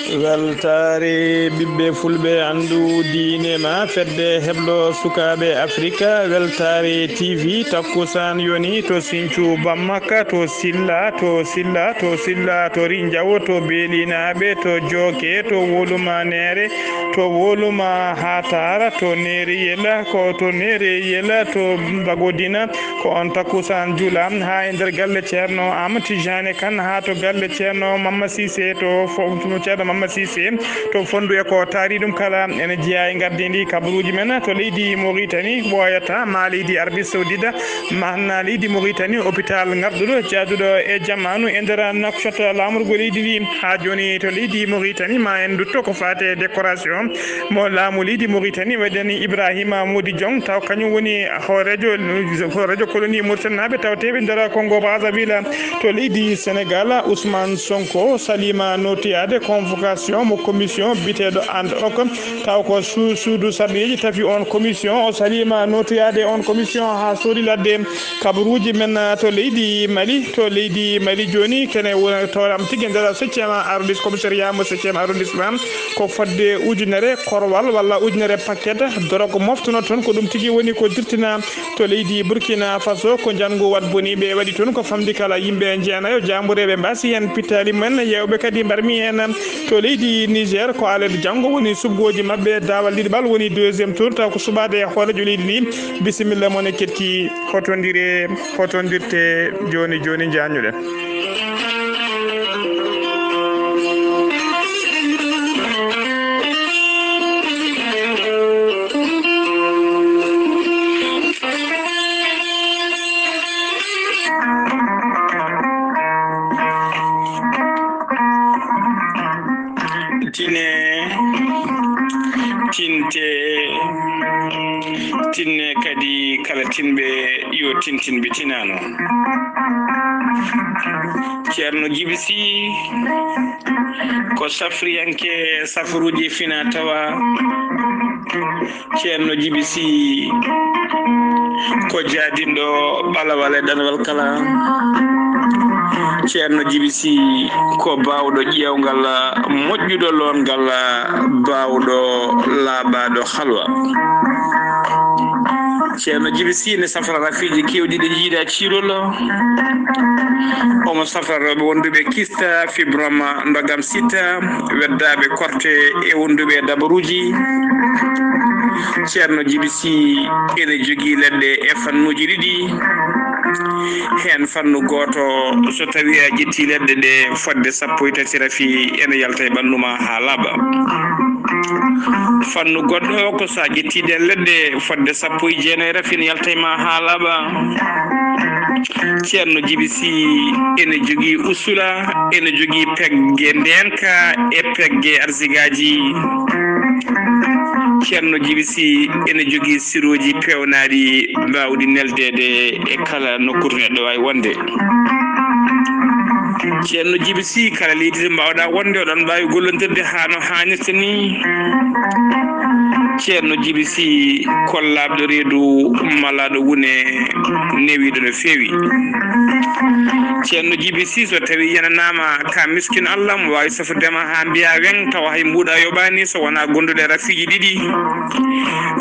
Weltaare ɓiɓɓe fulɓe andu diine ma fedde heblo sukaɓe Afrika. Weltaare TV takkusan yoni to Sinthiou Bammakka, to Silla, to Rindiawo, to Belinaɓe, to Joke, to Woluma Nere, to Woluma Hatara, to Neri Yela, ko to Neri Yela, to Bagodina, ko on takkusan jula ha e nder galle ceerno Amadou Tidiane Kane, ha to galle ceerno Mamma Cissé, to ceerno Mamma Cissé, to fondu e ko taari ɗum kala ene jeeya e gardidi kabaruuji men to leydi Mauritanie ɓooyata ma leydi Arabie Saoudite manna leydi Mauritanie hôpital ngarɗuɗo jaaduɗo e jamanu e nder nakshot lamurgo leydi ndi ha joni to leydi Mauritanie ma en dutto ko fate décoration mo laamu leydi Mauritanie waɗani Ibrahima Modi Diong taw kañum woni radio colonie Mauritanaɓe tawteɓe nder Congo Brazzaville. To leydi Sénégal Ousmane Sonko salima notiyade convocation mo commission biteɗo and ok taw ko suudu sarɗeji tafi on commission o salima notoyade on commission ha soodi ladde kabaruuji men to leydi Mali joni kene toram tigui nder 7e arrondissement commissariat mo 7e arrondissement ko fodde ujunere korwal walla ujunere paquet drogue moftuno toon ko ɗum tigui woni ko dirtina to leydi Burkina Faso ko jango wat boni ɓe waɗi toon ko famdi kala yimɓe jeenayo jambureɓe mbasi hen pittali men yewɓe kadi mbarmi hen to leydi Niger ko alede janggo woni subgoji mabɓe dawal ɗiɗiɓal woni 2e tour taw ko subade hoorejo leydi ndi bisimilla mon e ketti hotondirte joni jañuɗen. tinne kadi kala tinɓe yo tintinɓe tinano ceerno Djiby Sy ko safriyanke safaruji fina tawa ceerno Djiby Sy ko jaadinɗo ɓalawal e ɗanwal kala ceerno Djiby Sy ko bawɗo ƴewngal moƴƴuɗo longal bawɗo laaɓaɗo halwa ceerno Djiby Sy ne safra rafiji kewɗi ɗe jiiɗa cirol omo safra rewɓe wonduɓe kista fibroma ndogam sitta weddaɓe korte e wonduɓe dabaruji ceerno Djiby Sy ene jogui leɗɗe e fannuji ɗiɗi hen fannu goto so tawi a ƴetti leɗɗe ɗe fodde 13 rafi ene yalta e ɓanduma ha laaɓa fannu goɗɗo ko sa ƴettiɗen leɗɗe fodde 19 rafi ene yalta e ma ha laaɓa ceerno Djiby Sy ene jogui usula ene jogui pegge ndenka e pegge arsigaji ceerno Djiby Sy ene jogui siroji pewnaɗi mbawɗi neldede e kala nokkuto neɗɗo wawi wonde ceerno Djiby Sy kala leydi to mbawɗa wonde oɗon mbawi gollodirde ha no hannirta ni ceerno Djiby Sy kollaɓɗo reedu malaɗo wune newiɗo no fewi ceerno Djiby Sy so tawi yananama ka miskin Allah mo wawi safudema ha mbiya weng tawa hay mbuɗa yoɓani so wona gonduɗe rafiji ɗiɗi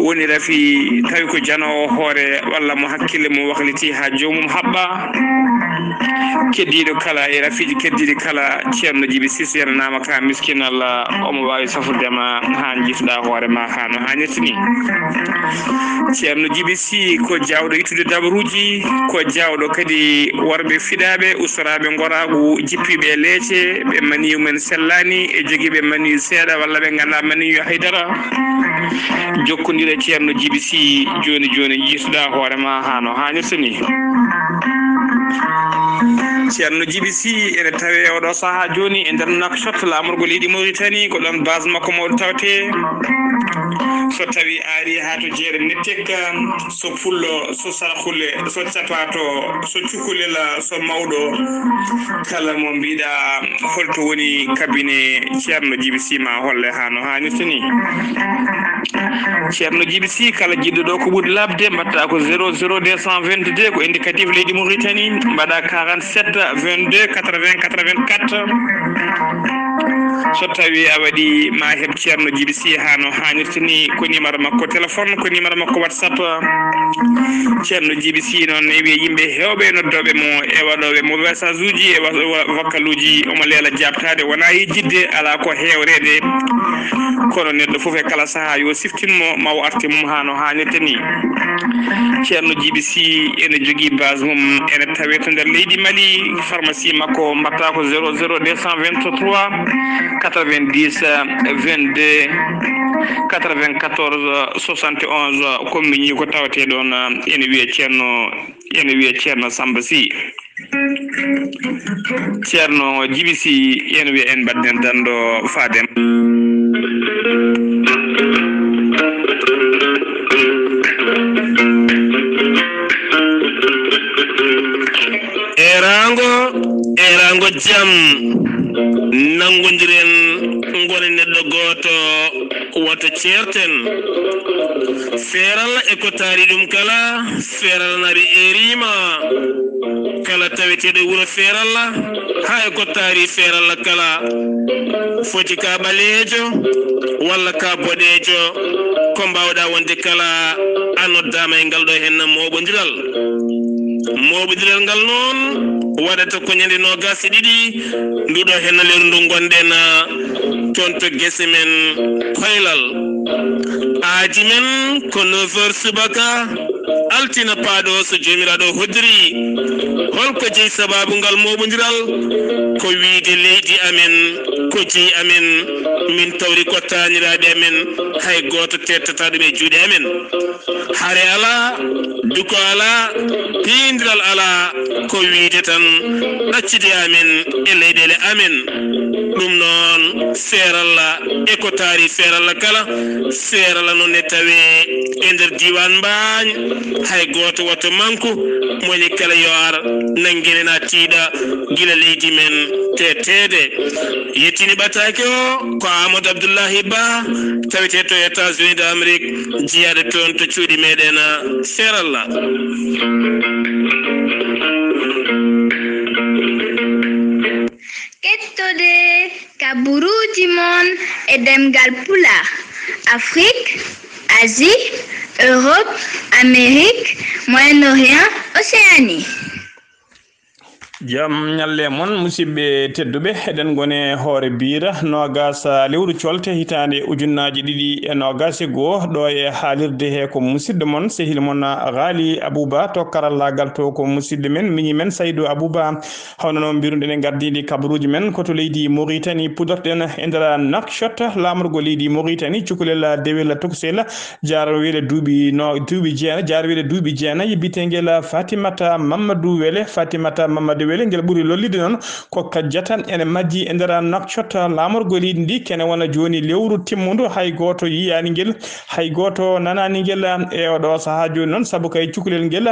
woni rafi tawi ko janowo hoore walla mo hakkille mo wahliti ha jomum haɓɓa keddiɗo kala e rafiji keddiɗi kala ceerno Djiby Sy so yananama ka miskin Allah omo wawi safudema ha jiituɗa hoore ma ha no hannirta ni ceerno Djiby Sy ko jawɗo ittude dabaruji ko jawɗo kadi worɓe fiɗaɓe ustoraɓe goragu jippiɓe leece ɓe maniyu men sellani e joguiɓe maniyu seeɗa walla ɓe ganda maniyu haydara jokkodire ceerno Djiby Sy joni jiituɗa hoorema ha no hannirta ni ceerno Djiby Sy ene tawe oɗo saaha joni e nder nakshot lamurgo leydi Mauritanie ko ɗon base makko mawɗo tawte so tawi ari ha to jeere nettekka so pullo so sarhule so capato so cukalel so mawɗo kala mo mbiɗa holto woni cabinet ceerno Djiby Sy ma holle ha no hannirta ni ceerno Djiby Sy kala jiɗɗo ɗo ko ɓuuri labde mbatta ko 00222 ko indicatif leydi Mauritanie mbaɗa 47 22 80 84 so tawi a waɗi ma heɓ ceerno Djiby Sy hano hannirta ni ko numéro makko téléphone ko numéro makko WhatsApp ceerno Djiby Sy noon e wiye yimɓe hewɓe noddoɓe mo e waɗoɓe mo message uji e vocal uji omo leela jabtade wona yejjidde ala ko hewrede kono neɗɗo fof e kala saaha yo siftinmo maw arte mum hano hannirta ni ceerno Djiby Sy ene jogui base mum ene tawe to nder leydi Mali pharmacie makko mbatta ko 00 223 90 22 94 71 commune ko tawete ɗon ene wiye ceerno Samba Sy ceerno Djiby Sy ene wiye en badden dando fadem erango jam nangodiren ngone neɗɗo goto wata ceerten feral e ko taari ɗum kala feral nari erima kala taweteɗo wuro feral ha e ko taari feral kala foti ka ɓaleejo walla ka boɗeejo ko mbawɗa wonde kala anoddama e ngal ɗo henna moɓodiral ngal noon waɗata ko ñande 22 nduɗo henna leru ndu gonɗen toon to gese men koylal aaji men ko 9h subaka altina paaɗo so jomiraɗo hoddiri holko jeyi sababu ngal moɓodiral ko wiide leydi amen ko jeyi amen min tawri kottaniraɓe amen hay goto tettata ɗum e juuɗe amen haare ala duko ala piidiral ala ko wiide tan ɗaccide amen e leyɗele amen ɗum noon feeralla e ko taari feeralla kala feeralla noon e tawe e nder diwan mbañ hay goto watto manku moni kala yo ar nanguenena tiiɗa gila leydi men tetede yettini ɓatake o ko Amadou Abdoullahi Ba tawete to États-Unis d'Amérique jiyaɗe toon to cuuɗi meɗen feeralla kettode kabaruuji mon e ɗemngal pulaar Afrique, Asie, Europe, Amérique, Moyen-Orient, Océanie. jam ñalle mon musidɓe tedduɓe eɗen gone hoore biira nogas lewru colte hitande ujunnaji ɗiɗi e nogas e goho ɗo e haalirde he ko musidɗo mon sehil mon Ghalii Abuu Bah to karallagal to ko musidɗo men miñi men Saydou Abou Bah hawno noon mbiruɗen e gardidi kabaruuji men koto leydi Mauritanie pudorɗen e nder Nouakchott lamorgo leydi Mauritanie cukalel Dewle Toksel jaro wele duuɓi jeenayi bitengel Fatimata Mamadou Wele ngel ɓuri lollide noon ko kajjatan ene majji e nder Nouakchott lamorgo leydi ndi kene wona joni lewru timmudu hay goto yiyani ngel hay goto nanani ngel e oɗo saaha joni noon saabu kay cukalel ngel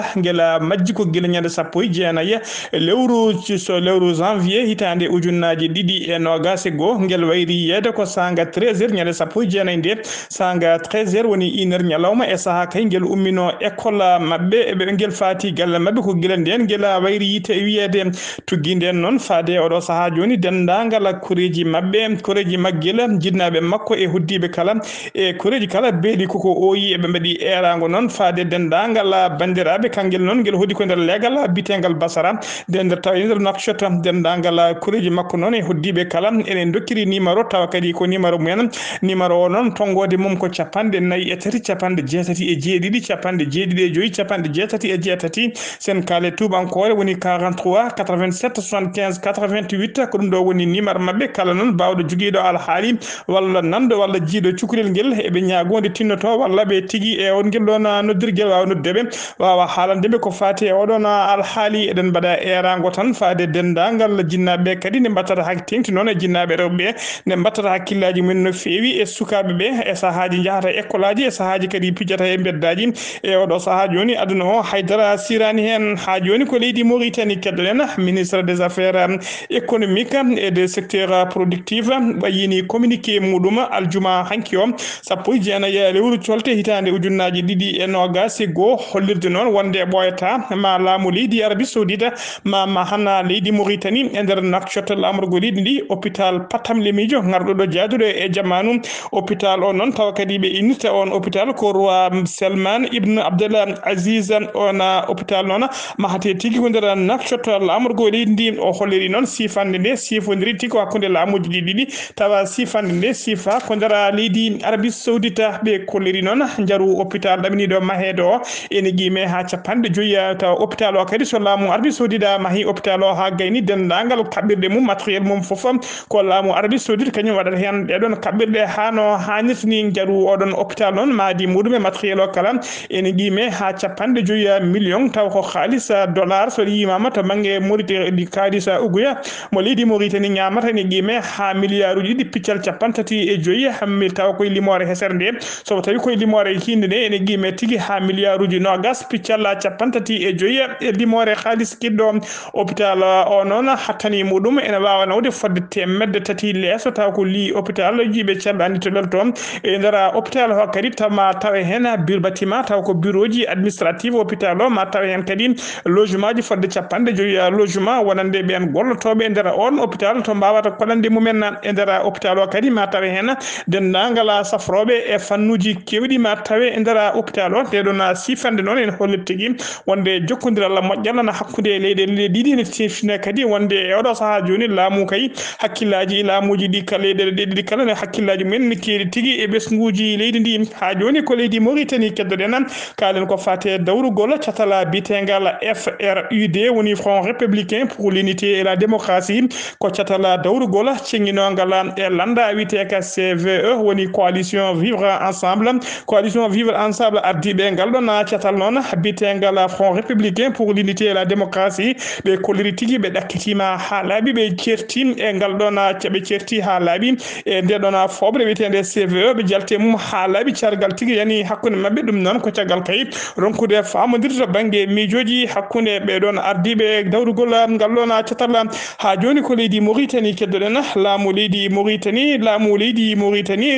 majji ko guila ñande 19 lewru janvier hitande ujunnaji ɗiɗi e nogas e goho ngel wayri yeede ko sanga 13h ñande 19 nde sanga 13h woni 1h ñalawma e saaha kay ngel ummino école mabɓe eɓe ngel faati galle mabɓe ko guila nden ngel wayri yite wiyede tuggi nden noon faade oɗo saaha joni dendagal koreji mabɓe koreji maggel jinnaɓe makko e hoddiɓe kala e koreji kala beeɗi koko ooyi eɓe mbaɗi erago noon faade dendagal bandiraɓe kangel noon ngel hoddi ko nder leegal bitengal basara nder taw nder Nouakchott dendagal koreji makko noon e hoddiɓe kala enen dokkiri numéro tawa kadi ko numéro mumen numéro o noon tongode mum ko 43 67 jeetati sen kaale tubankore woni 43 87 75 88 ko ɗum ɗo woni numéro mabɓe kala noon bawɗo joguiɗo alhaali walla nanɗo walla jiiɗo cukalel ngel eɓe ñagonde tinnoto walla ɓe tigui e on ngel ɗon noddirguel wawa noddeɓe wawa haalandeɓe ko fati e oɗon alhaali eɗen mbaɗa erago tan faade dendagal jinnaɓeɓe kadi nde mbattata hak tengti noon e jinnaɓe rewɓeɓe nde mbattata hakkillaji mumen no feewi e sukaɓeɓe e sahaji jahata école aji e sahaji kadi pijata e beddaji e oɗo saaha joni aduna o haydara sirani hen ha joni ko leydi Mauritanie keddoɗen ministre des affaires économiques et des secteurs productifs ɓayini communiqué muɗum aljuma hanki o sappo e jeenayi lewru colte hitande ujunnaji ɗiɗi e nogas e goho hollirde noon wonde ɓoyata ma laamu leydi Arabie Saoudite ma hana leydi Mauritanie e nder nakcot lamorgo leydi ndi hôpital Patam Lemijo ngarɗoɗo jaaduɗo e jamanu hôpital o noon tawa kadi ɓe innita on hôpital ko roi Salman ibn Abdullah Aziz on hôpital noon mahate tigui ko nder nakcot lamorgo leydi ndi o holliri noon sifande nde sifodiri tigui hakkude laamuji ɗiɗi tawa sifande nde sifa ko nder leydi Arabie Saoudite ɓe kolliri noon jaru hôpital ɗaminiɗo mahede o ene guime ha capanɗe joyyi tawa hôpital o kadi so laamu Arabie Saoudite mahi hôpital o ha gayni dendagal kaɓɓirɗe mum matériel mum foof ko laamu Arabie Saoudite kañum waɗata hen ɗeɗon kaɓɓirɗe ha no hannirtini jaru oɗon hôpital noon maadi muɗum e matériel o kala ene guime ha capanɗe joyyi million taw ko halis dollar so yimama to banggue Mauritanie kalis uguya mo leydi Mauritanie ñamata ene guime ha milliard uji ɗiɗi piccal capantati e joyyi hammi taw koye limore hesere nde so tawi koye limore hinde nde ene guime tigui ha milliard uji nogas piccal capantati e joyyi e limore halis kiɗɗo hôpital o noon hattani muɗum ene wawa nawde fodde temedde tati leeso taw ko li hôpital jiiɓe ceerɗo to lel toon e nder hôpital o kadi tawma tawa hen bureau bâtiment taw ko bureau ji administrative hôpital o ma tawa hen kadi logement ji fodde capanɗe joyyi logement wonande ɓen gollotoɓe e nder on hôpital to mbawata kolande mumen e nder hôpital o kadi ma tawa hen dendagal safroɓe e fannuji kewɗi ma tawe e nder hôpital o ndeɗon sifande noon en hollit tigui wonde jokkodiral moƴƴal hakkude leyɗele ɗiɗi ne tifine kadi wonde e oɗo saaha joni laamu kay hakkillaji laamuji ɗi kala leyɗele ɗiɗi kala ne hakkillaji mumen ne keeɗi tigui e ɓesguji leydi ndi ha joni ko leydi Mauritanie keddoɗen kalen ko fate dawrugol catala bitegal FRUD woni Front républicain pour l'unité et la démocratie ko catala dawrugol ceŋinogal e landa wiyete ka CVE woni coalition vivre ensemble ardiɓe ngal ɗon catal noon bitegal Front républicain pour l'unité et la démocratie ɓe kolliri tigui ɓe ɗakkitima ha laaɓi ɓe certi e ngal ɗon ɓe certi ha laaɓi e nde ɗon foɓre wiyetede CVE ɓe jalte mum ha laaɓi cargal tigui yani hakkude mabɓe ɗum noon ko caggal kay ronkude famodirde to banggue miijoji hakkude ɓeɗon ardiɓe dawrugol ngal ɗon catal ha joni ko leydi Mauritanie keddoɗen laamu leydi Mauritanie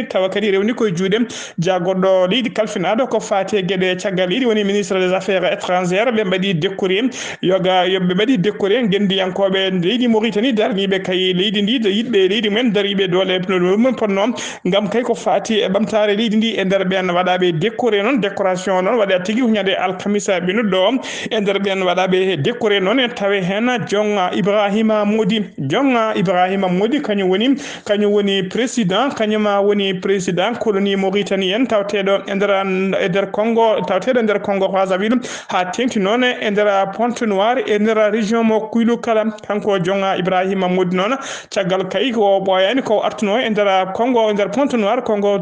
tawa kadi rewni koye juuɗe jaggoɗɗo leydi kalfinaɗo ko fate gueɗe caggal leydi woni ministre des affaires étrangères ɓe mbaɗi décoré yoɓe mbaɗi décoré gendiyankoɓe leydi Mauritanie darniɓe kay leydi ndi yiɗɓe leydi mumen dariɓe dole mum ponno gam kay ko fati e ɓamtare leydi ndi e nder ɓen waɗaɓe décoré noon décoration noon waɗa tigui huñade alkamisa ɓinuɗɗo e nder ɓen waɗaɓe décoré noon e tawe hen jonga Ibrahima Modi kañum woni président colonie Mauritanie en tawteɗo e nder Congo Brazzaville ha tengti noon e nder Pointe Noire e nder région mo Kuylu kala kanko jonga Ibrahima Modi noon caggal kay ko ɓoyani ko artuno e nder Pointe Noire Congo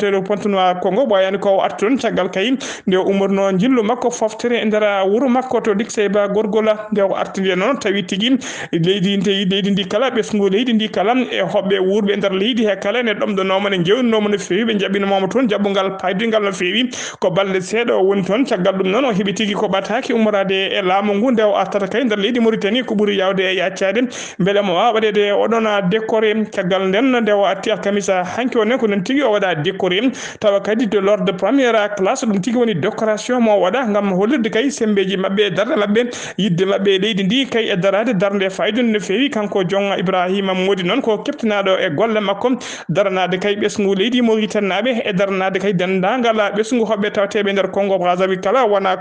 ɓoyani ko artunon caggal kay nde umurno jillu makko foftere e nder wuuro makko to Dikseyba Gorgola nde o artide noon tawi tigui leydi ndi kala ɓesgu leydi ndi kala e hoɓɓe wurɓe e nder leydi he kala ne ɗomɗonoma ne jewninoma no fewi ɓe jaɓɓinoma toon jaɓɓugal paydingal no fewi ko balɗe seeɗa o woni toon caggal ɗum noon o heeɓi tigui ko ɓataki ummorade e laamu ngu nde o artata kay nder leydi Mauritanie ko ɓuuri yawde e yaccade beele mo wawa waɗede oɗon décoré caggal nden nde o atti alkamisa hanki o nen ko non tigui o waɗa décoré tawa kadi de l'ordre de première classe ɗum tigui woni décoration mo waɗa gam hollirde kay sembeji mabɓe darde mabɓe yidde mabɓe leydi ndi kay e darade darde faydude no fewi kanko jonga Ibrahima Modi noon ko keptinaɗo e golle makko daranade kay ɓesgu leydi Mauritanie naɓe e daranade kay dendagal ɓesgu hoɓɓe tawteɓe nder Congo Brazzaville kala wona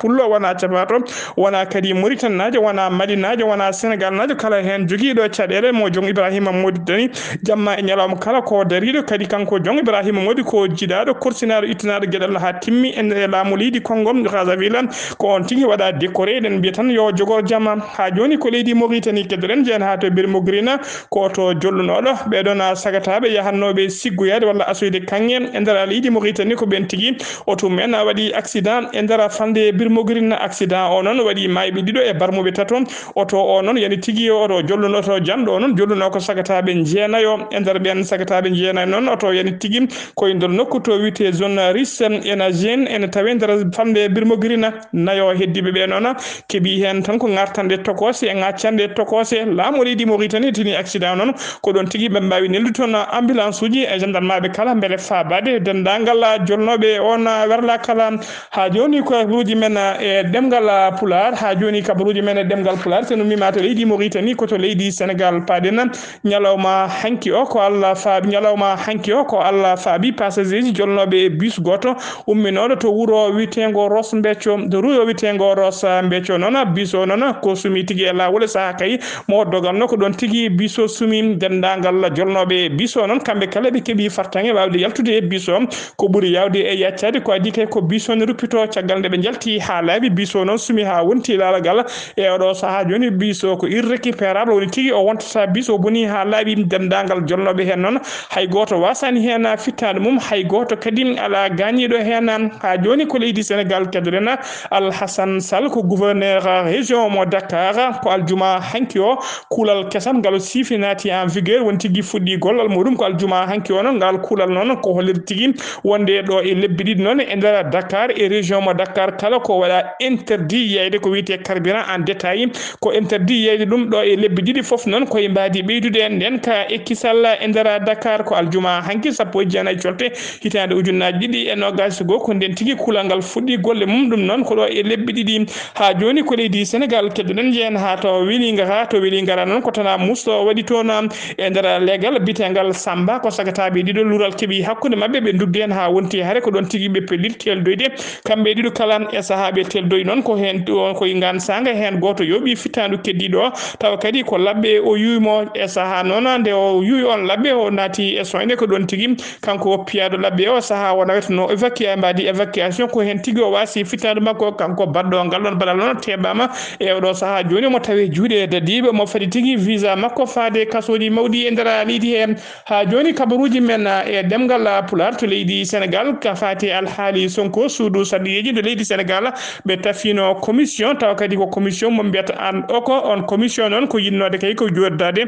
pullo wona capato wona kadi Mauritanie najo wona Mali najo wona Sénégal najo kala hen joguiɗo caɗele mo jong Ibrahima Modi dani jamma e ñalawma kala ko dariɗo kadi kanko jong Ibrahima Modi ko jiɗaɗo korsinaɗo ittanaɗo gueɗal ha timmi e laamu leydi Congo Brazzaville ko on tigui waɗa décoré ɗen mbiya tan yo jogo jamma ha joni ko leydi Mauritanie keddoɗen jeyan ha to bir Mogrina ko to jollunoɗo ɓeɗon sagataɓe yahannoɓe siggoyade walla asoyde kanŋe e nder leydi Mauritanie ko ɓen tigui oto men waɗi accident e nder fande bir Mogrina accident o noon waɗi mayɓe ɗiɗo e barmuɓe tato oto o noon yani tigui oto jollunoto janɗo noon jolluno ko sagataɓe jeenayo e nder ɓen sagataɓe jeenayo noon oto yani tigui koye nder nokku to wiyete zone riche ene tawe nder fande bir Mogrina nayo heddiɓe ɓe noon keeɓi hen tan ko gartan gatande tokose e ngaccande tokose laamu leydi Mauritanie tini accident non ko don tigi be mbawi neldu ton ambulance uji e gendarme kala mbele faabade dendangal jolnobe on werla kala ha joni ko ruuji men e ɗemngal pulaar ha joni kabaruuji men e ɗemngal pulaar so no mima to leydi Mauritanie ko to leydi Sénégal paden ñalawma hanki o ko Allah faabi ñalawma hanki o ko Allah faabi passager ji jolnobe bus goto umminodo to wuro witengo Ros Mbecco do wuro witengo Ros Mbecco non bus o non ko sumi tigi e lawol sa kay mo dogal no ko don tigi bus o sumi dendangal jolnobe bus o non kambe kala be kebi fartange wawde yaltude bus o ko buri yawde e yaccade ko adi kay ko bus o rupito caggal de be jalti ha laabi bus o non sumi ha wonti lalagal e odo saha joni bus o ko irrécupérable woni tigi o wontata bus o boni ha laabi dendangal jolnobe hen non hay goto wasani hen fittade mum hay goto kadi ala gañido hen ha joni ko leydi Sénégal kedrena Al Hassan Sall ko gouverneur région mo Dakar ko aljuma hanki o kulal kesam gal sifinati en vigueur won tigi fuddi gollal modum ko aljuma hanki o non gal kulal non ko holir tigi wonde do e lebbi didi non e ndara Dakar e région mo Dakar kala ko wala interdit yeyde ko wiite carburant en détail ko interdit yeyde dum do e lebbi didi fof non ko mbadi beydude nden ka ekkisal e ndara Dakar ko aljuma hanki sappo jana colte hitande ujunnaji didi e nogas go ko nden tigi kulangal fuddi golle mum dum non ko do e lebbi didi ha joni ko leydi Sénégal kedden jen ha to wili ngara non ko tana musto wadi to na e ndara legal bitengal samba ko sagatabe dido lural kebi hakkunde mabbe be duggen ha wonti hare ko don tigi be pellit tel doyde kambe dido kalan e sahabe tel doy non ko hen ko ngan sanga hen goto yobi fitandu keddido taw kadi ko labbe o yuymo e saha non ande o yuy on labbe o nati e soinde ko don tigi kanko piado labbe o saha wona wetno évacuation ko hen tigi o wasi fitandu makko kanko baddo ngal don badal non tebama e odo saha joni mo tawi juude dadibe mo fadi tigi visa makko faade kasoji mawdi e ndara leydi hen ha joni kabaruuji men e ɗemngal pulaar to leydi Sénégal ka fati alhaali Sonko suudu sadiyeji do leydi Sénégal be tafino commission taw kadi ko commission mo mbiyata an oko on commission non ko yinnode kay ko jordade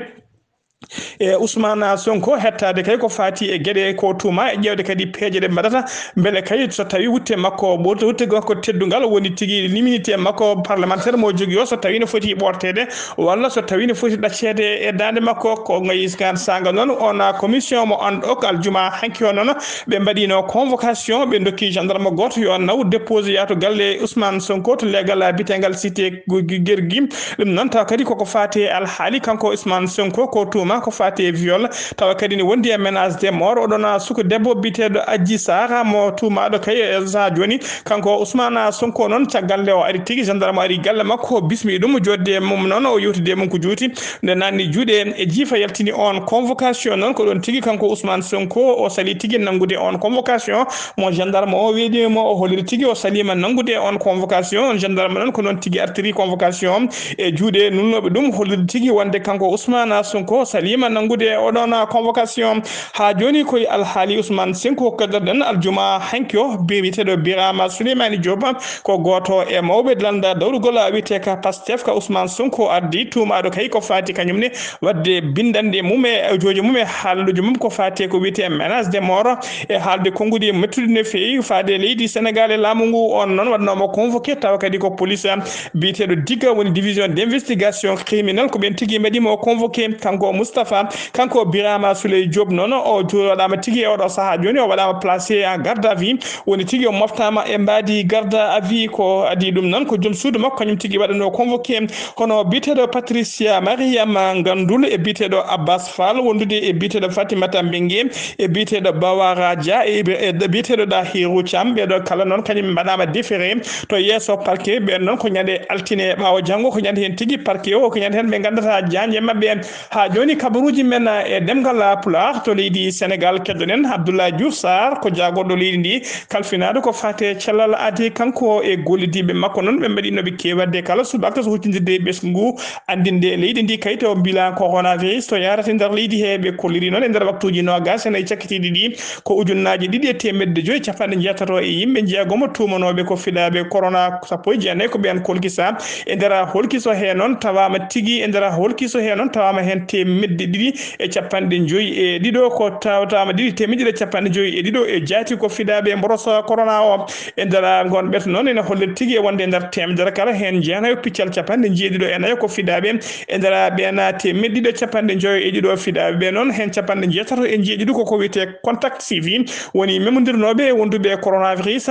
e Ousmane Sonko hettade kay ko fati e gede ko tuma e jewde kadi peeje de badata bele kay so tawi wutte makko boto wutte ko teddungal woni tigi limité makko parlementaire mo jogi o so tawi no foti bortede walla so tawi no foti daccede e dande makko ko ngayi skan sanga non on commission mo and ok aljuma hanki non be mbadino convocation be dokki gendarme goto yo naw déposer yato galle Ousmane Sonko to legal bitengal cité gergim dum non ta kadi ko fati al hali kanko Ousmane Sonko ko tuma ko fati viol tawa kadi ni wondi e menace de mort odona suko debbo bitedo Adji Sarr mo tuma do kay za joni kanko Ousmane Sonko non cagalle o ari tigi gendarme ari galle makko bismi dum jodde mum non o yotide mum ko juuti de nanni juude e jifa yaltini on convocation non ko don tigi kanko Ousmane Sonko o sali tigi nangude on convocation mo gendarme o wedi mo o holir tigi o salima nangude on convocation gendarme non ko non tigi artiri convocation e juude nunnobe dum holir tigi wonde kanko Ousmane Sonko salima nangude odona convocation ha joni koy alhaali Ousmane Sonko kadden aljuma hankyo bibitedo Birama Souleymane Diop ko goto e mawbe landa dawrugol wite ka Pastef ka Ousmane Sonko addi tumaado kay ko fati kanyumne wadde bindande mume jojo mume haalujo mum ko fati ko wite menace de mort e haalde kongudi mettude ne feyi faade leydi Sénégal e lamungu on non wadno mo convoqué taw kadi ko police bitedo diga woni division d'investigation criminelle ko ben tigi medi mo convoqué kanko Moustapha kanko Birama Souley Diop non o joodama tigi e odo saha joni o wadama placé en garde à vue woni tigi o moftama e mbadi garde à vue ko adi dum non ko jom suudu makko kanyum tigi wadano convoqué hono bitedo Patricia Mariam Ganndal e bitedo Abbas Fall wondude e bitedo Fatimata Mbengue e bitedo Bawara Dia e bitedo Dahiru Cham be do kala non kanyum badama déféré to yeso parquet be non ko nyande altine bawo jango ko nyande hen tigi parquet o ko nyande hen be gandata janje mabbe ha joni kabaruuji men e ɗemngal pulaar to leydi Sénégal keddonen Abdoulaye Diouf Sarr ko jagodo leydi ndi kalfinado ko fate Cellal adi kanko e gollidibe makko non be mbadino be kewade kala subaka so huccindirde besngu andinde leydi ndi kayto bilan coronavirus to yarata ndar leydi hebe kolliri non e ndar waktuji no gas en ciakitidi di ko ujunnaji didi e temedde joyi capande jeetato e yimbe jeegomo tumanobe ko fidabe corona sappo jeene ko ben kolkisa e ndara holkiso he non tawama tigi e ndara holkiso he non tawama hen temedde ɗiɗi e capanɗe joyi e ɗiɗo ko tawtama ɗiɗi temedde ɗiɗi capanɗe joyi e ɗiɗo e jaati ko fidaɓe mboroso corona o e nder gonɓe noon ene holliri tigui e wonde e nder temedere kala hen jeenayo piccal capanɗe jeeɗiɗo e nayo ko fidaɓe e nder ɓena temedde ɗiɗi capanɗe joyi e ɗiɗo fidaɓe ɓe noon hen capanɗe jeetato e jeeɗiɗi koko wiyete contact suivi woni memodirnoɓe wonduɓe coronavirus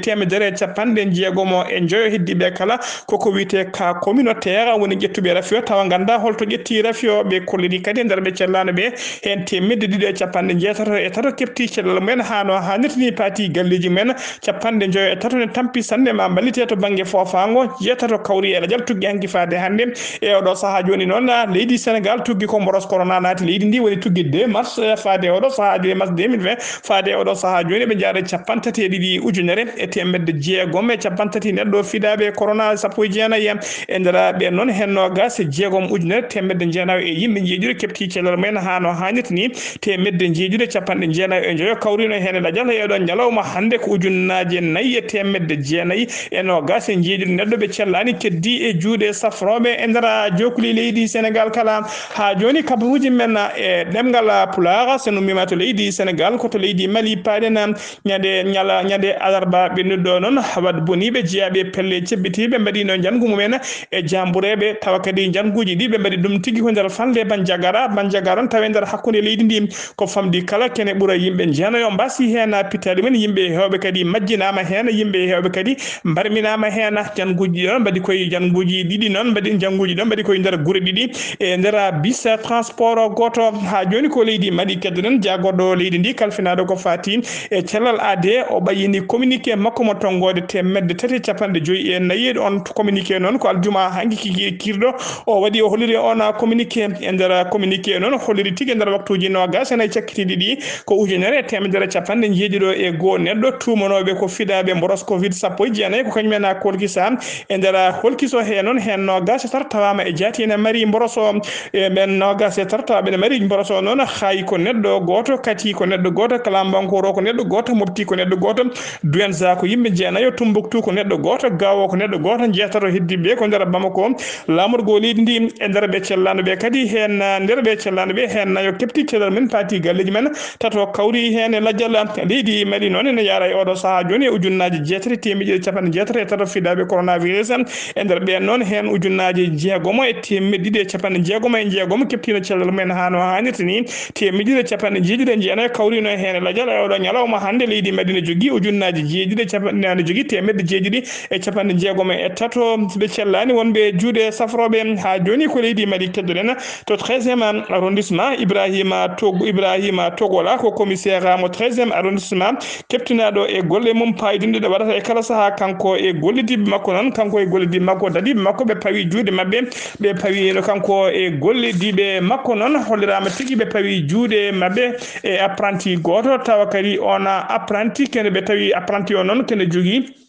temedere capanɗe jeegomo e joyo heddiɓe kala koko wiyete ka communautaire woni ƴettuɓe rafio tawa ganda holto ƴetti rafio ɓe kolliri kadi e nder ɓe cellano ɓe hen temedde ɗiɗi e capanɗe jeetato e tato kefti cellal mumen hano hannirta ni paati galleji men capanɗe joyo e tato ne tampi sanne ma ballite to banggue fofango jeetato kawri e radial tugui hanki faade hannde e oɗo saaha joni noon leydi Sénégal tuggi ko mboros corona naati leydi ndi woni tuggi 2 mars faade oɗo saaha 2 mars 2020 faade oɗo saaha joni ɓe jaare capantati e ɗiɗi ujunere e temedde jeegom e capantati neɗɗo fidaɓe corona sappo e jeenayyi e nder ɓen noon henno gas jeegom ujunere temedde jeenayo e yimɓe jeeɗiɗo kefti cellal mumen hano hannirta ni temedde jeeɗiɗo capanɗe jeenayo e joyo kawrino hen ladial eɗon ñalawma hannde ko ujunnaje 4 e temedde jeenayyi e no gas jeeɗiɗo neɗɗo ɓe cellani keddi e juuɗe safroɓe e nder jokuli leydi Sénégal kala ha joni kabaruuji men e ɗemngal pulaar so nummima to leydi Sénégal koto leydi Mali paaɗen ñande alarba ɓennuɗo noon wat boniɓe jeeyaɓe pelle cebbitiɓe mbaɗino jangu mumen e jambureɓe tawa kadi janguji ɗi ɓe mbaɗi ɗum tigui ko nder fanle bandiagara on tawi nder hakkude leydi ndi ko famdi kala kene ɓuura yimɓe jeenoyo mbasi hen pittali men yimɓe hewɓe kadi majjinama hen yimɓe hewɓe kadi mbarminama hen janguji ɗon mbaɗi koye janguji ɗiɗi noon mbaɗi janguji ɗon mbaɗi koye nder guure ɗiɗi e nder bis transport goto ha joni ko leydi Mali keddoɗen jagorɗo leydi ndi kalfinaɗo ko faati e cellal ade o ɓayini communiqué makko mo tongode temedde 3 capanɗe joyi e nayyi on communiqué noon ko aljuma hanki kirɗo o waɗi o holliri on communiqué e nder communiqué noon holliri tigui e nder waktuji nogas e nayyi cakkitiɗi ɗi ko ujunere temedere capanɗe jeeɗiɗo e goho neɗɗo tumanoɓe ko fidaɓe mboros covid sappo e jeenayyi ko kañumen kolkisa e nder holkiso he noon hen nogas tartawama e jaati ene mari mboroso e men nogas e tartawaɓe ene mari mboroso noon hayi ko neɗɗo goto kati ko neɗɗo goto kalambankoro ko neɗɗo goto mofti ko neɗɗo goto duenza ko yimɓe jeenayo Tumbuktu ko neɗɗo goto gawo ko neɗɗo goto jeetato heddiɓe ko nder Bamako lamorgo leydi ndi e nder ɓe cellanoɓe kadi hen nder ɓe cellanoɓe hen nayo kepti cellal men paati galleji men tato kawri hen e ladial leydi Mali noon ene yaara e oɗo saaha joni e ujunnaje jeetati temedde capanɗe jeetati e tato fidaɓe coronavirus e nder ɓen noon hen ujunnaje jeegomo e temedde ɗiɗi e capanɗe jeegomo e jeegomo keptino cellal men hano hannirta ni temedde ɗiɗi e capanɗe jeeɗiɗi e jeenayi kawrino hen e ladial e oɗo ñalawma hannde leydi Mali ne jogui ujunnaje jeeɗiɗi e capanɗe jogui temedde jeeɗiɗi e capanɗe jeegomo e tato ɓe cellani wonɓe juuɗe safroɓe ha joni ko leydi Mali keddoɗen to 13e arrondissement Ibrahima Togola ko commissaire mo 13e arrondissement keptinaɗo e golle mum payidinde ɗo waɗata e kala saaha kanko e gollidiɓe makko noon kanko e gollidiɓe makko dadiɓe makko ɓe pawi juuɗe mabɓe ɓe pawi kanko e gollidiɓe makko noon hollirama tigui ɓe pawi juuɗe mabɓe e apprenti goto tawa kadi on apprenti kene ɓe tawi apprenti o noon kene jogui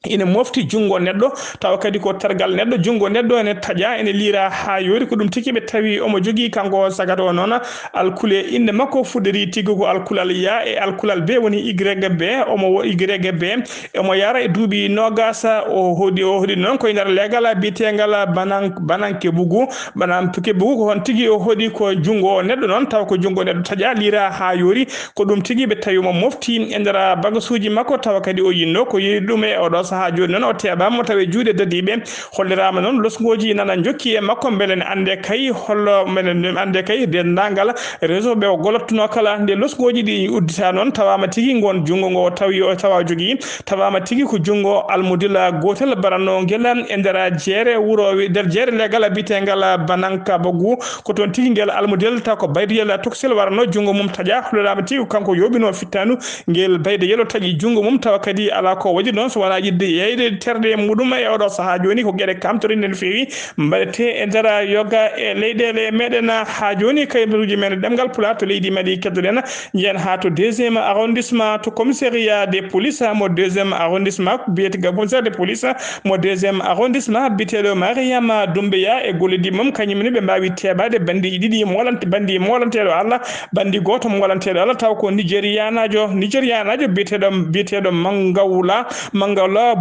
ina mofti jungo neɗɗo tawa kadi ko targal neɗɗo jungo neɗɗo ene taƴa ene liira ha yori ko ɗum tigi ɓe tawi omo jogui kanko sagata o noon alkule inde makko fuɗɗori tigui ko alkulal ya e alkulal b woni YB omo YB omo yara e duuɓi nogasa o hoɗi noon koye nder leegal biyetegal bananke bugu ko hon tigui o hoɗi ko jungo neɗɗo noon tawa ko jungo neɗɗo taƴa liira ha yori ko ɗum tigui ɓe tawi mo mofti e nder bagasuji makko tawa kadi o yinno ko yiɗi ɗum e oɗo ha joni noon o teɓama tawi juuɗe dadiɓe hollirama noon losgoji nana jokki e makko beele ne ande kay hollo mene ande kay dendagal réseau ɓe o golottuno kala nde losgoji ɗi uddita noon tawama tigui gon jungo ngo tawi o tawa jogui tawama tigui ko jungo almudila gotel baranno guel e nder jeere wuro nder jeere legal bitegal bananka bogu ko toon tigui guel almudel taw ko baydiyel toksel warano jungo mum taƴa hollirama tigui kanko yoɓino fittanu guel bayde yelo taƴi jungo mum tawa kadi ala ko waɗi noon so wona yidde yeyde terde muɗum e oɗo saaha joni ko gueɗe kamtorinde no fewi mbaɗete e nder yoga e leyɗele meɗen ha joni kabaruuji men ɗemngal pulaar to leydi Mali keddoɗen jiyen ha to 2e arrondissement to commissariat des police mo 2e arrondissement biyetega commissaire des police mo 2e arrondissement biteɗo Mariama Doumbéya e gollidi mum kañumne ɓe mbawi teɓade bandiji ɗiɗi bandi molanteɗo Allah bandi goto molanteɗo Allah taw ko nigérianajo biyeteɗo mangawla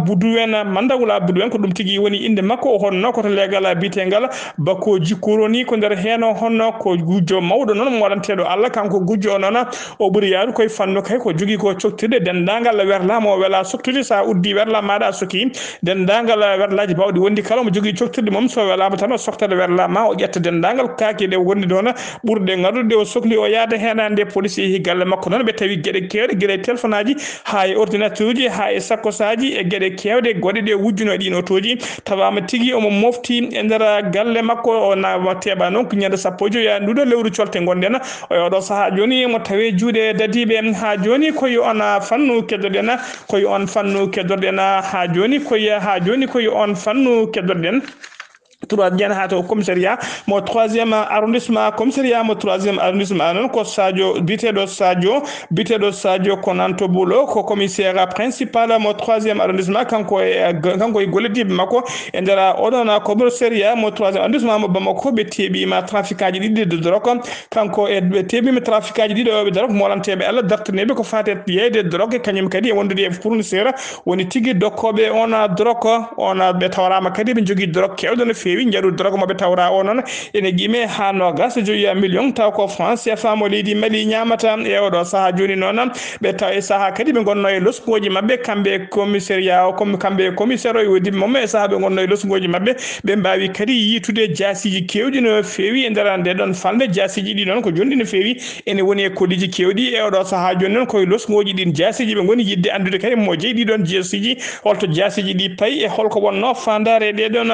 Boudouin Mandagula Boudouin ko ɗum tigi woni inde makko honno ko to legal bitengal bako jikuroni ko nder heno honno ko gujjo mawɗo noon mo waɗanteɗo Allah kanko gujjo noon o ɓuri yaaru koye fannu kay ko jogui ko coktirde dendagal werlama o wela soktude sa uddi werla maɗa a soki dendagal werlaji bawɗi wondi kala mo jogui coktirde mom so welama tan o soktade werlama o ƴetta dendagal kaake ɗe wonni ɗon ɓurde ngadude o sohli o yaada henande police yeehi galle makko noon ɓe tawi gueɗe kewɗe gueɗe téléphone aji ha e ordinateur uji ha e sakkosaji e gueɗe kewɗe goɗe ɗe wujjuno e ɗin otoji tawama tigui omo mofti e nder galle makko o nama teɓa noon ko ñande sappo e joyi nduɗo lewru colte gonɗen oɗo saaha joni mo tawi juuɗe dadiɓe ha joni koye on fannu keddorɗen koye on fannu keddorɗen ha joni koye on fannu keddorɗen troisième hato commissariat mo 3e arrondissement commissariat mo 3e arrondissement non ko Sadio biteɗo Sadio Konanto Bulo ko commissaire principal mo 3e arrondissement kanko e gollediɓe makko e nder oɗon commissariat mo 3e arrondissement mo Bamako ɓe teeɓima trafic aji ɗiɗi de drogue kanko e ɓe teeɓima trafic aji ɗiɗi oɓe drogue mo walanteɓe Allah dartaneɓe ko fate yeyde drogue kañum kadi e wondude e fournisseur woni tigui dokkoɓe on drogue on ɓe tawrama kadi ɓe jogui drogue kewɗo no fewi jaru drogue moɓe tawra o noon ene guime ha nogas joyi million taw ko France CFA mo leydi Mali ñamata e oɗo saaha joni noon ɓe taw e saaha kadi ɓe gonno e losgoji mabɓe kamɓe commissariat kamɓe commissaire o wodi momme e saaha ɓe gonno e losgoji mabɓe ɓe mbawi kadi yitude jasiji kewɗi no fewi e nder nde ɗon falde jasiji ɗi noon ko jonɗi no fewi ene woni e koliji kewɗi e oɗo saaha joni noon koye losgoji ɗin jasiji ɓe goni yidde andude kadi mo jeeyi ɗiɗon jasiji holto jasiji ɗi payi e holko wonno fandare ɗeɗon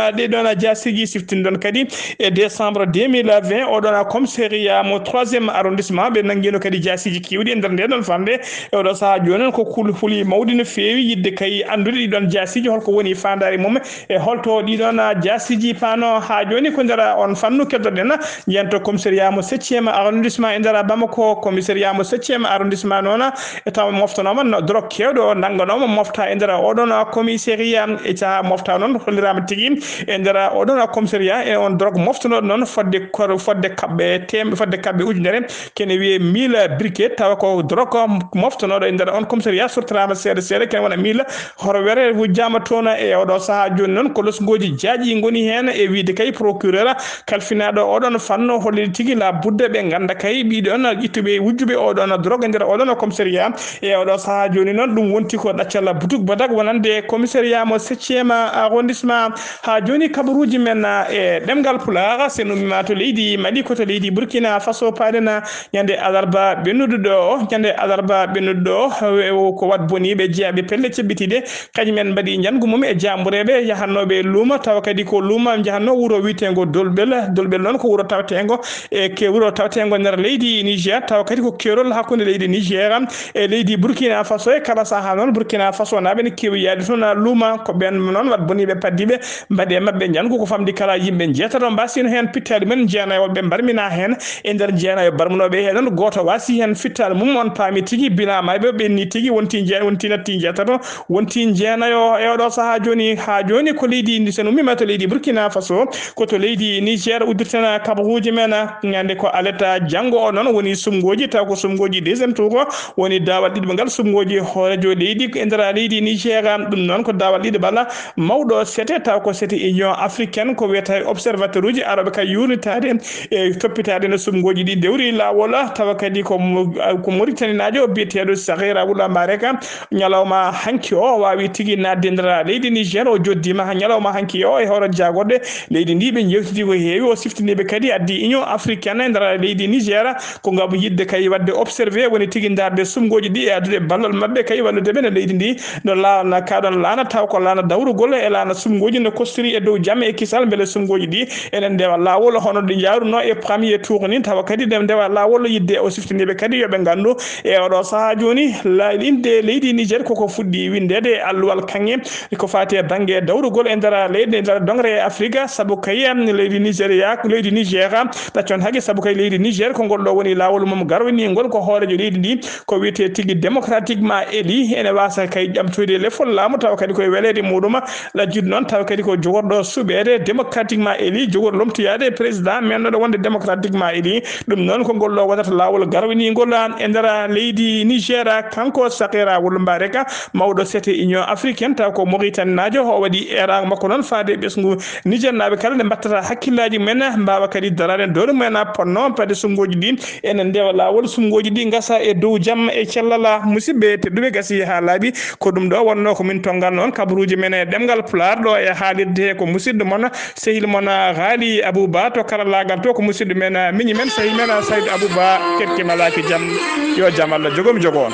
jasiji siftindon kadi e décembre 2020 oɗon commissariat mo 3e arrondissement ɓe nanguino kadi jasiji kewɗi e nder ndeɗon fande e oɗo saaha joni noon ko kulhuli mawɗi no fewi yidde kay andude ɗiɗon jasiji holko woni fandare mum e holto ɗiɗon jasiji pano ha joni ko nder on fannu keddoɗen jento commissariat mo 7e arrondissement e nder Bamako commissariat mo 7e arrondissement noon e taw moftanoma no drogue kewɗo nanganoma mofta e nder oɗon commissariat e caha mofta noon hollirama tigui e nder oɗon commissariat e on drogue moftanoɗo noon fodde kabɓe ujunere kene wiye 1000 briquet tawa ko drogue moftanoɗo e nder on commissariat sortirama seeɗa kene wona 1000 horwere wujjama toon e oɗo saaha joni noon ko losgoji jaaƴi goni hen e wiide kay procureur kalfinaɗo oɗon fanno hollide tigui la budde ɓe ganda kay ɓiɗon ƴittuɓe wujjuɓe oɗon drogue e nder oɗon commissariat e oɗo saaha joni noon ɗum wonti ko ɗaccalla boutique badak wonande commissariat mo 7e arrondissement ha joni kabaruuji men e ɗemngal pulaar se numima to leydi Mali ko to leydi Burkina Faso paɗena ñande alarba ɓennuɗo ɗo ko wat boniɓe jeeyaɓe pelle cebbitiɗe kañumen mbaɗi jangu mum e jambureɓe yahannoɓe luuma tawa kadi ko luuma jahanno wuuro witego dolɓel noon ko wuuro tawtengo e ke wuuro tawtengo nder leydi Niger tawa kadi ko kerol hakkude leydi Niger e leydi Burkina Faso e kala saaha noon Burkina Faso naɓe ne kewi yaade toon luuma ko ɓen noon wat boniɓe paddiɓe mbaɗe mabɓe jangu ko famdi kala yimɓe jeetato mbasino hen fittade men jeenayo ɓe mbarmina hen e nder jeenayo barmanoɓe hen noon goto wasi hen fittade mum on paami tigui bilamaɓe ɓenni tigui wonti natti jeetato wonti jeenayo e oɗo saaha joni ha joni ko leydi sen ummima to leydi Burkina Faso ko to leydi Niger uddirtena kabaruuji men ñande ko aleta janggo o noon woni sumgoji taw ko sumgoji deuxiéme tour woni dawal ɗiɗi ngal sumgoji hoorejo leydi e nder leydi Niger ɗum noon ko dawal ɗiɗi balla mawɗo sete taw ko sete union africaine ko wiyata observateur uji aroɓe kay yurnitade e toppitade no sumgoji ɗi dewri lawol tawa kadi ko Mauritanie najo biyeteɗo Sahira Wula Mareka ñalawma hanki o wawi tigui nadde nder leydi Niger o joddima ha ñalawma hanki o e hoore jagorde leydi ndi ɓe jewtidi ko heewi o siftiniɓe kadi addi union africaine e nder leydi Niger ko ngam yidde kay wadde observé woni tigui darde sumgoji ɗi e addude ballal mabɓe kay walludeɓe no leydi ndi no laana kaɗon laana taw ko laana dawrugol e laana sumgoji no kostiri e dow jaam e kisal beele sumgoji ɗi enen ndewa lawol hono ɗi jaruno e premier tour ni tawa kadi ɗen ndewa lawol yidde o siftiniɓe kadi yoɓe gandu e oɗo saaha joni inde leydi Niger koko fuɗɗi windede e alluwal kanŋe ko fati e banggue dawrugol e nder leydi e nder dongre e Afrique saabu kay leydi Niger ɗaccon haqqe saabu kay leydi Niger ko ngol ɗo woni lawol mum garwinigol ko hoorejo leydi ndi ko wiyete tigui démocratiquement éli ene wasa kay ƴamtoyde lefol laamu tawa kadi koye welede muɗum lajjude noon tawa kadi ko jogorɗo suɓede démocratiquement élu jogor lomtoyade président mennoɗo wonde démocratiquement élu ɗum noon ko ngol waɗata lawol garwinigol e nder leydi Niger kanko Sakira Wulmbareka mawɗo sete union africaine taw ko Mauritanie najo o waɗi era makko noon faade ɓesgu Niger naɓe kala nde mbattata hakkillaji men mbawa kadi darade dow men ponno pade sungoji ɗi ene ndewa lawol sungoji ɗi gasa e dow jamma e cellala musidɓe tedduɓe gasi ha laaɓi ko ɗum ɗo wonno ko min tongal noon kabaruuji men e ɗemngal pulaar ɗo e haalirde ko musidɗo mon sehil mon Ghalii Abuu Bah to karallagal to ko musidɗo men miñi men sehil men Saydou Abou Bah kettimalaki jaam yo jaam Allah jogomi jogo on